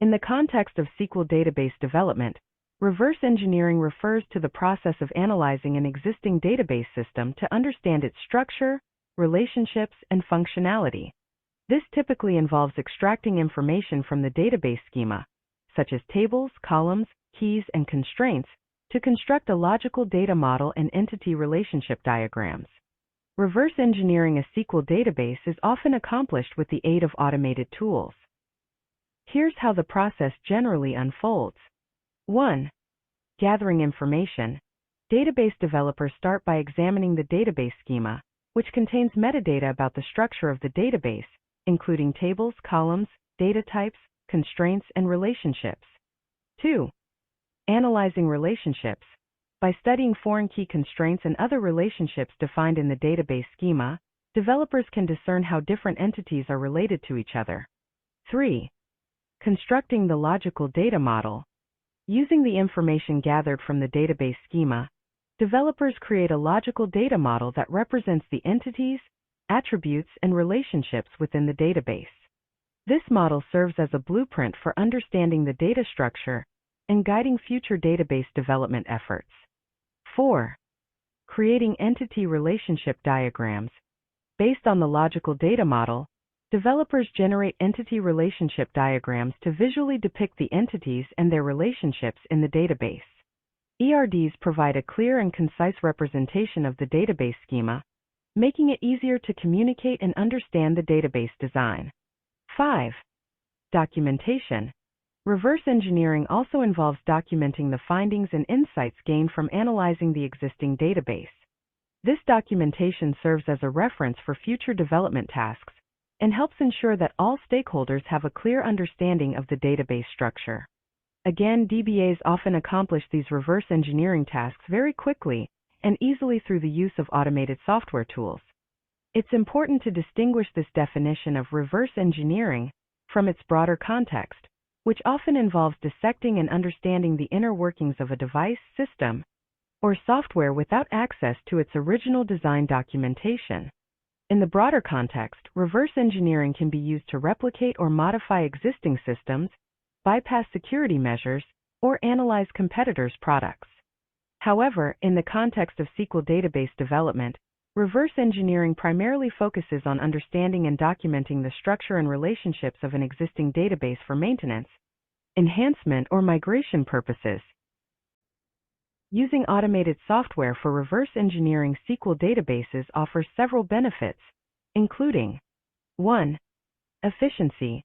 In the context of SQL database development, reverse engineering refers to the process of analyzing an existing database system to understand its structure, relationships, and functionality. This typically involves extracting information from the database schema, such as tables, columns, keys, and constraints, to construct a logical data model and entity relationship diagrams. Reverse engineering a SQL database is often accomplished with the aid of automated tools. Here's how the process generally unfolds. 1. Gathering information. Database developers start by examining the database schema, which contains metadata about the structure of the database, including tables, columns, data types, constraints, and relationships. 2. Analyzing relationships. By studying foreign key constraints and other relationships defined in the database schema, developers can discern how different entities are related to each other. 3. Constructing the logical data model. Using the information gathered from the database schema, developers create a logical data model that represents the entities, attributes, and relationships within the database. This model serves as a blueprint for understanding the data structure and guiding future database development efforts. 4. Creating entity relationship diagrams. Based on the logical data model, developers generate entity relationship diagrams to visually depict the entities and their relationships in the database. ERDs provide a clear and concise representation of the database schema, making it easier to communicate and understand the database design. 5. Documentation. Reverse engineering also involves documenting the findings and insights gained from analyzing the existing database. This documentation serves as a reference for future development tasks and helps ensure that all stakeholders have a clear understanding of the database structure. Again, DBAs often accomplish these reverse engineering tasks very quickly and easily through the use of automated software tools. It's important to distinguish this definition of reverse engineering from its broader context, which often involves dissecting and understanding the inner workings of a device, system, or software without access to its original design documentation. In the broader context, reverse engineering can be used to replicate or modify existing systems, bypass security measures, or analyze competitors' products. However, in the context of SQL database development, reverse engineering primarily focuses on understanding and documenting the structure and relationships of an existing database for maintenance, enhancement, or migration purposes. Using automated software for reverse engineering SQL databases offers several benefits, including 1. Efficiency.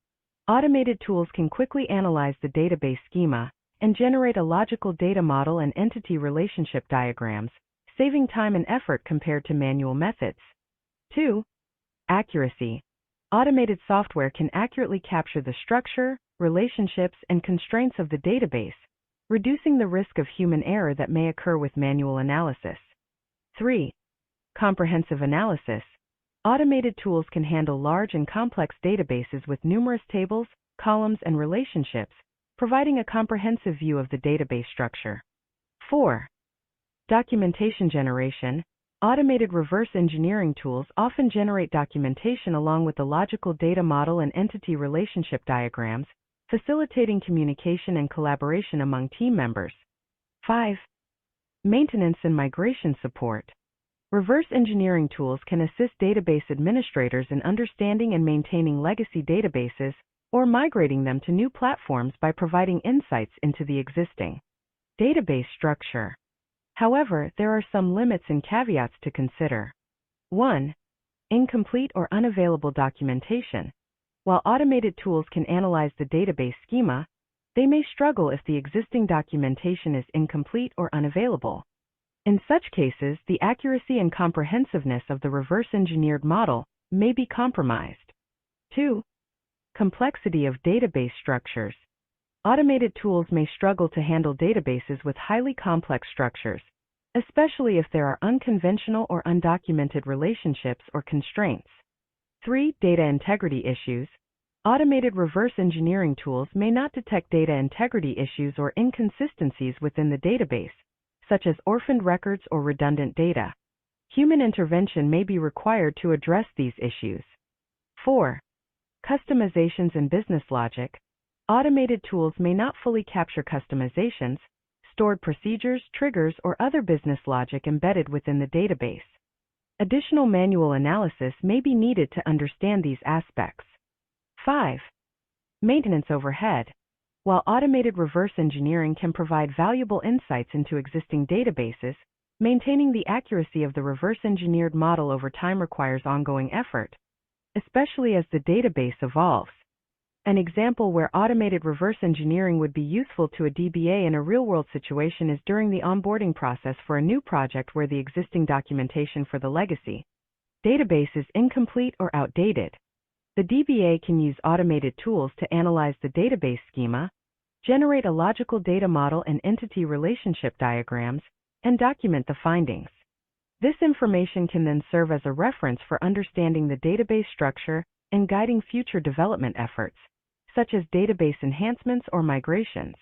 Automated tools can quickly analyze the database schema and generate a logical data model and entity relationship diagrams, saving time and effort compared to manual methods. 2. Accuracy. Automated software can accurately capture the structure, relationships, and constraints of the database, reducing the risk of human error that may occur with manual analysis. 3. Comprehensive analysis. Automated tools can handle large and complex databases with numerous tables, columns, and relationships, providing a comprehensive view of the database structure. 4. Documentation generation. Automated reverse engineering tools often generate documentation along with the logical data model and entity relationship diagrams, facilitating communication and collaboration among team members. 5. Maintenance and migration support. Reverse engineering tools can assist database administrators in understanding and maintaining legacy databases or migrating them to new platforms by providing insights into the existing database structure. However, there are some limits and caveats to consider. 1. Incomplete or unavailable documentation. While automated tools can analyze the database schema, they may struggle if the existing documentation is incomplete or unavailable. In such cases, the accuracy and comprehensiveness of the reverse-engineered model may be compromised. 2. Complexity of database structures. Automated tools may struggle to handle databases with highly complex structures, especially if there are unconventional or undocumented relationships or constraints. 3. Data integrity issues. Automated reverse engineering tools may not detect data integrity issues or inconsistencies within the database, such as orphaned records or redundant data. Human intervention may be required to address these issues. 4. Customizations and business logic. Automated tools may not fully capture customizations, stored procedures, triggers, or other business logic embedded within the database. Additional manual analysis may be needed to understand these aspects. 5. Maintenance overhead. While automated reverse engineering can provide valuable insights into existing databases, maintaining the accuracy of the reverse engineered model over time requires ongoing effort, especially as the database evolves. An example where automated reverse engineering would be useful to a DBA in a real-world situation is during the onboarding process for a new project where the existing documentation for the legacy database is incomplete or outdated. The DBA can use automated tools to analyze the database schema, generate a logical data model and entity relationship diagrams, and document the findings. This information can then serve as a reference for understanding the database structure and guiding future development efforts, such as database enhancements or migrations.